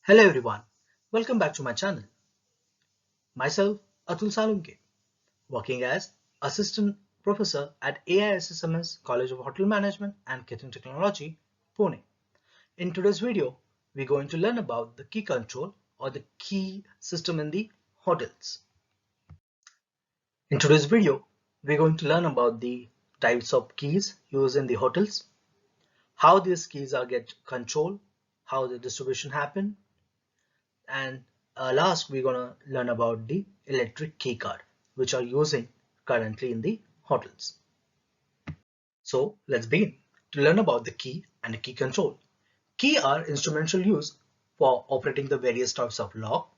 Hello everyone, welcome back to my channel. Myself Atul Salunke, working as Assistant Professor at AISSMS College of Hotel Management and Catering Technology, Pune. In today's video, we're going to learn about the key control or the key system in the hotels. In today's video, we're going to learn about the types of keys used in the hotels, how these keys are get controlled, how the distribution happen, and last we're gonna learn about the electric key card which are using currently in the hotels. So let's begin to learn about the key and the key control. Key are instrumental used for operating the various types of lock.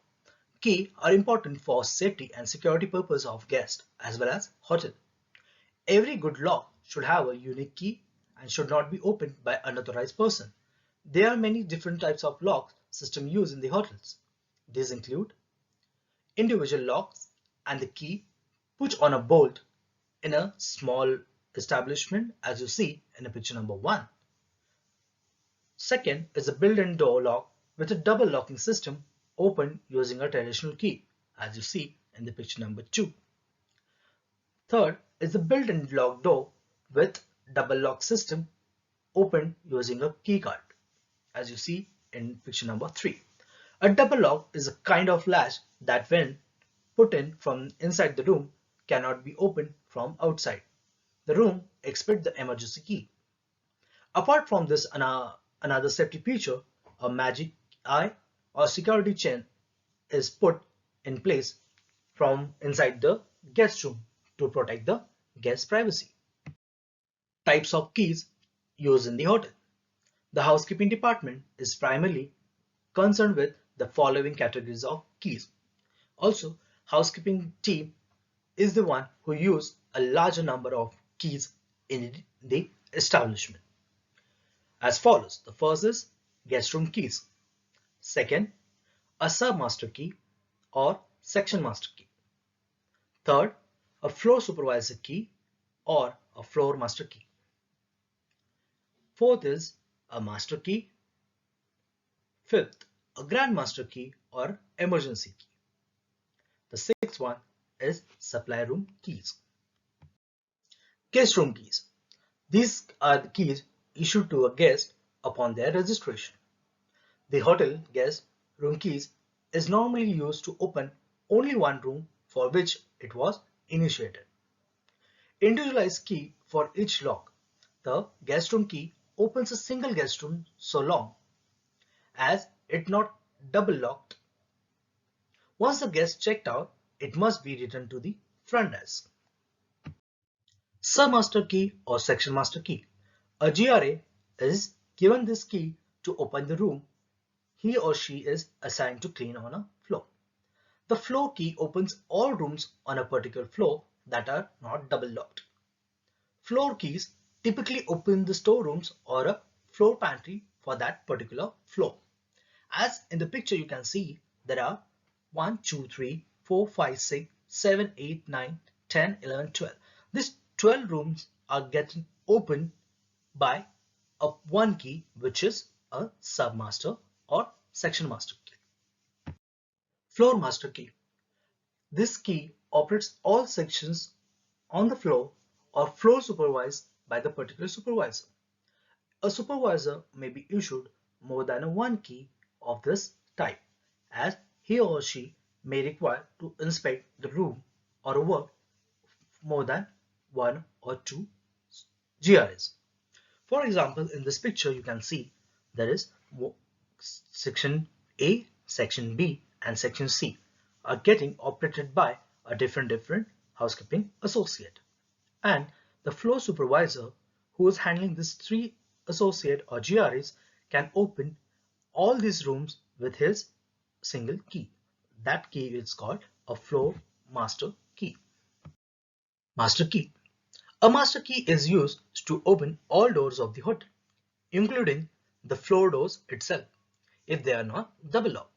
Key are important for safety and security purpose of guests as well as hotel. Every good lock should have a unique key and should not be opened by unauthorized person. There are many different types of lock system used in the hotels. These include individual locks and the key put on a bolt in a small establishment as you see in the picture number 1. Second is a built-in door lock with a double locking system opened using a traditional key as you see in the picture number 2. Third is the built-in lock door with double lock system opened using a key card as you see in picture number 3. A double lock is a kind of latch that when put in from inside the room cannot be opened from outside the room except the emergency key. Apart from this, another safety feature, a magic eye or security chain is put in place from inside the guest room to protect the guest privacy. Types of keys used in the hotel. The housekeeping department is primarily concerned with the following categories of keys. Also, housekeeping team is the one who use a larger number of keys in the establishment. As follows, the first is guest room keys. Second, a sub-master key or section master key. Third, a floor supervisor key or a floor master key. Fourth is a master key. Fifth, a grand master key or emergency key. The sixth one is supply room keys. Guest room keys. These are the keys issued to a guest upon their registration. The hotel guest room keys is normally used to open only one room for which it was initiated. Individualized key for each lock. The guest room key opens a single guest room so long as it not double locked. Once the guest checked out, it must be returned to the front desk. Sub-master key or section master key. A GRA is given this key to open the room he or she is assigned to clean on a floor. The floor key opens all rooms on a particular floor that are not double locked. Floor keys typically open the storerooms or a floor pantry for that particular floor. As in the picture you can see, there are 1, 2, 3, 4, 5, 6, 7, 8, 9, 10, 11, 12. These 12 rooms are getting opened by a one key, which is a sub-master or section master key. Floor master key. This key operates all sections on the floor or floor supervised by the particular supervisor. A supervisor may be issued more than one key of this type, as he or she may require to inspect the room or work more than 1 or 2 GRAs. For example, in this picture you can see there is section A, section B and section C are getting operated by a different housekeeping associate, and the floor supervisor who is handling these 3 associate or GRAs can open all these rooms with his single key. That key is called a floor master key. Master key. A master key is used to open all doors of the hotel, including the floor doors itself, if they are not double locked.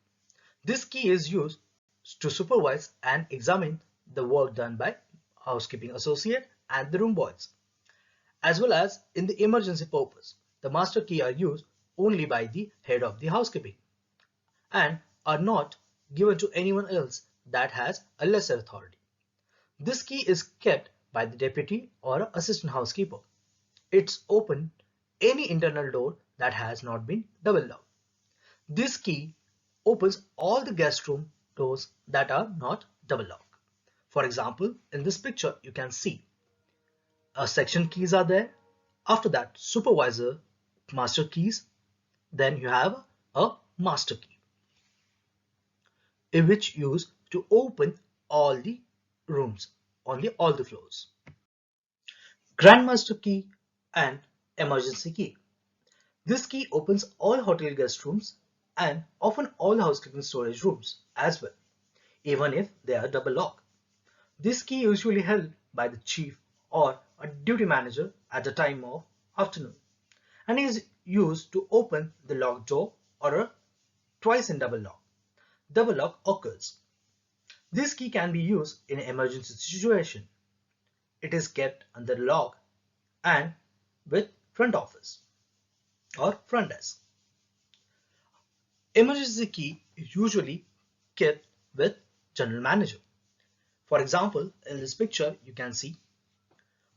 This key is used to supervise and examine the work done by housekeeping associate and the room boys. As well as in the emergency purpose, the master key are used only by the head of the housekeeping. and are not given to anyone else that has a lesser authority. This key is kept by the deputy or assistant housekeeper. It's open any internal door that has not been double locked. This key opens all the guest room doors that are not double locked. For example, in this picture, you can see a section keys are there. After that, supervisor master keys. Then you have a master key, which used to open all the rooms on all the floors. Grandmaster key and emergency key. This key opens all hotel guest rooms and often all housekeeping storage rooms as well, even if they are double locked. This key usually held by the chief or a duty manager at the time of afternoon and is used to open the locked door or twice in double lock. Double lock occurs. This key can be used in an emergency situation. It is kept under lock and with front office or front desk. Emergency key is usually kept with general manager. For example, in this picture, you can see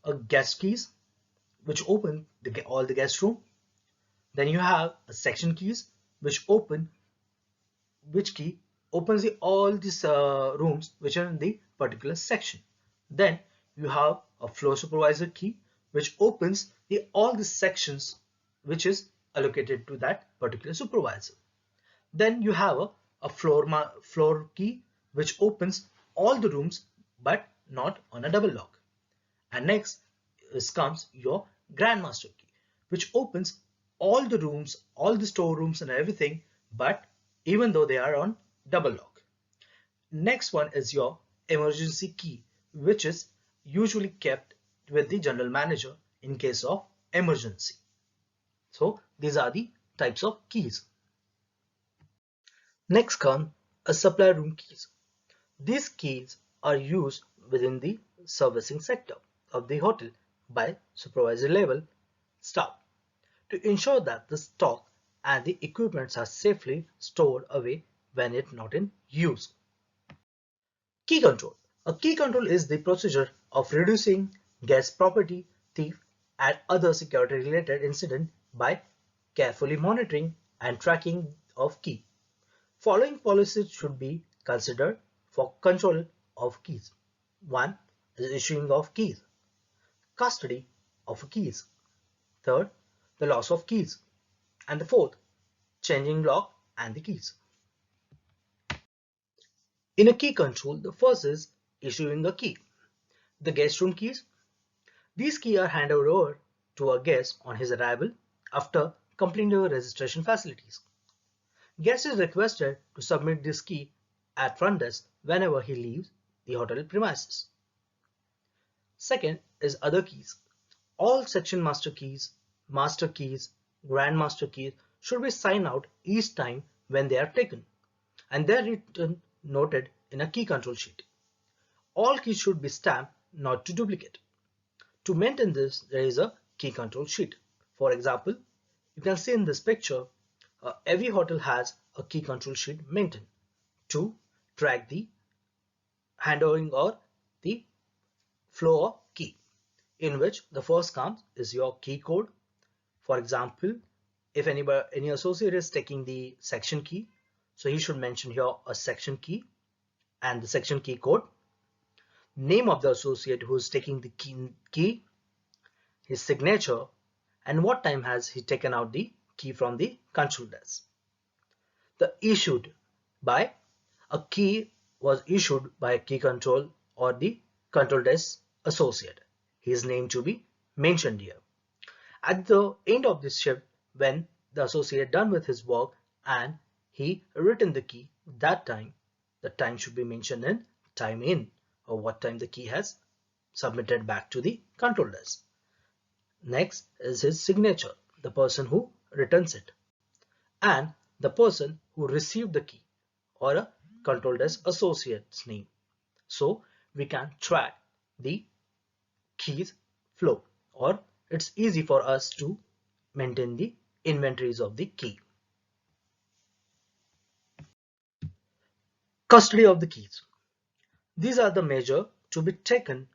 a guest keys which open all the guest room. Then you have a section keys which key opens all these rooms which are in the particular section. Then you have a floor supervisor key which opens all the sections which is allocated to that particular supervisor. Then you have a floor key which opens all the rooms but not on a double lock. And next comes your grandmaster key which opens all the rooms, all the storerooms and everything, but even though they are on double lock. Next one is your emergency key, which is usually kept with the general manager in case of emergency. So these are the types of keys. Next come a supply room keys. These keys are used within the servicing sector of the hotel by supervisory level staff to ensure that the stock and the equipments are safely stored away when it's not in use. Key control. A key control is the procedure of reducing guest property, thief, and other security related incident by carefully monitoring and tracking of key. Following policies should be considered for control of keys. 1 is issuing of keys, custody of keys, third, the loss of keys, and the fourth, changing lock and the keys. In a key control, the first is issuing a key. The guest room keys. These keys are handed over to a guest on his arrival after completing the registration facilities. Guest is requested to submit this key at front desk whenever he leaves the hotel premises. Second is other keys. All section master keys, grandmaster keys should be signed out each time when they are taken, and they are written noted in a key control sheet. All keys should be stamped not to duplicate. To maintain this, there is a key control sheet. For example, you can see in this picture, every hotel has a key control sheet maintained to track the handovering or the flow of key, in which the first comes is your key code. For example, if any associate is taking the section key, so he should mention here a section key and the section key code, name of the associate who is taking the key, his signature, and what time has he taken out the key from the control desk. The issued by a key was issued by a key control or the control desk associate. His name to be mentioned here. At the end of this shift, when the associate done with his work and he written the key, that time, the time should be mentioned in time in, or what time the key has submitted back to the control desk. Next is his signature, the person who returns it, and the person who received the key or a control desk associate's name. So we can track the keys flow, or it's easy for us to maintain the inventories of the key. Custody of the keys. These are the measures to be taken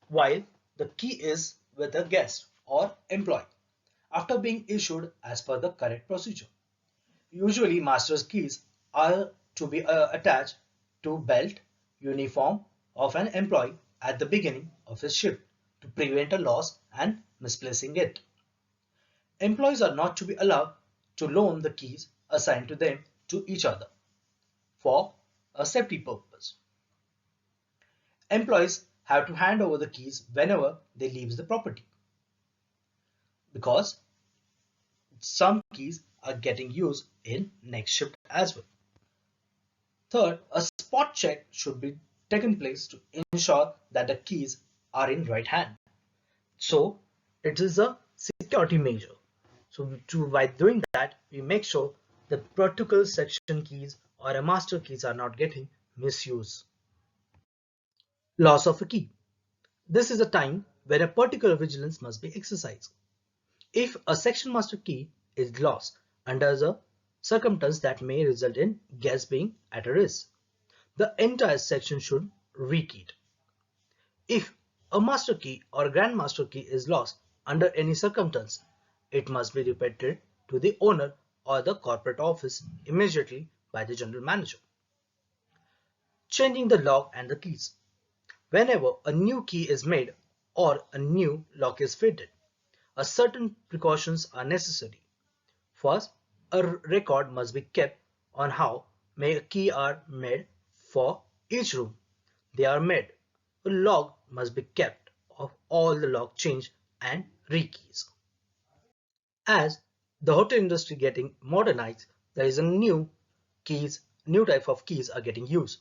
while the key is with a guest or employee after being issued as per the correct procedure. Usually, master's keys are to be attached to belt uniform of an employee at the beginning of his shift to prevent a loss and misplacing it. Employees are not to be allowed to loan the keys assigned to them to each other for a safety purpose. Employees have to hand over the keys whenever they leave the property because some keys are getting used in next shift as well. Third, a spot check should be taken place to ensure that the keys are in right hand. So it is a security measure. So by doing that, we make sure the particular section keys or a master keys are not getting misused. Loss of a key. This is a time where a particular vigilance must be exercised. If a section master key is lost under a circumstance that may result in guests being at a risk, the entire section should rekey it. If a master key or grandmaster key is lost under any circumstance, it must be reported to the owner or the corporate office immediately by the general manager. Changing the lock and the keys. Whenever a new key is made or a new lock is fitted, a certain precautions are necessary. First, a record must be kept on how many keys are made for each room they are made. A log must be kept of all the lock change and rekeys. As the hotel industry getting modernized, there is a new type of keys are getting used.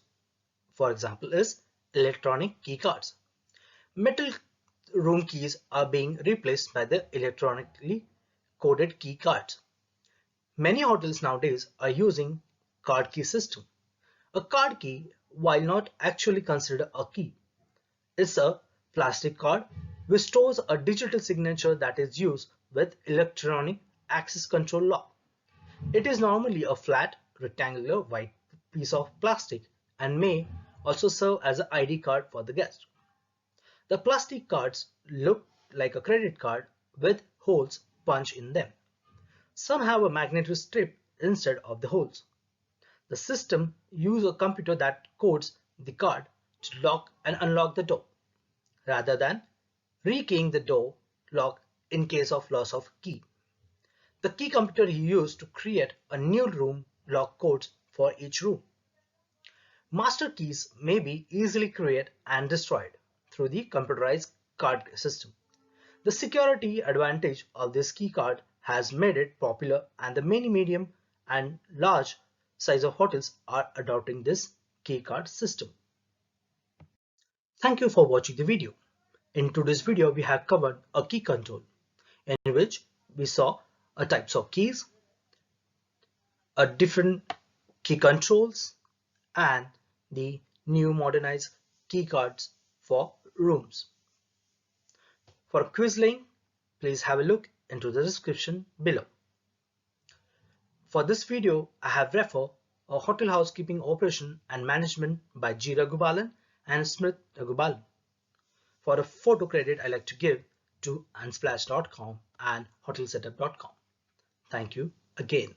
For example, is electronic key cards. Metal room keys are being replaced by the electronically coded key cards. Many hotels nowadays are using card key system. A card key, while not actually considered a key, is a plastic card which stores a digital signature that is used with electronic access control lock. It is normally a flat, rectangular white piece of plastic and may also serve as an ID card for the guest. The plastic cards look like a credit card with holes punched in them. Some have a magnetic strip instead of the holes. The system uses a computer that codes the card to lock and unlock the door, rather than rekeying the door lock in case of loss of key. The key computer is used to create a new room lock codes for each room. Master keys may be easily created and destroyed through the computerized card system. The security advantage of this key card has made it popular, and the many medium and large size of hotels are adopting this key card system. Thank you for watching the video. In today's video, we have covered a key control in which we saw a types of keys, a different key controls, and the new modernized key cards for rooms. For a quiz link, please have a look into the description below. For this video, I have referred a hotel housekeeping operation and management by G. Raghubalan and Smith Raghubalan. For a photo credit, I like to give to unsplash.com and hotelsetup.com. Thank you again.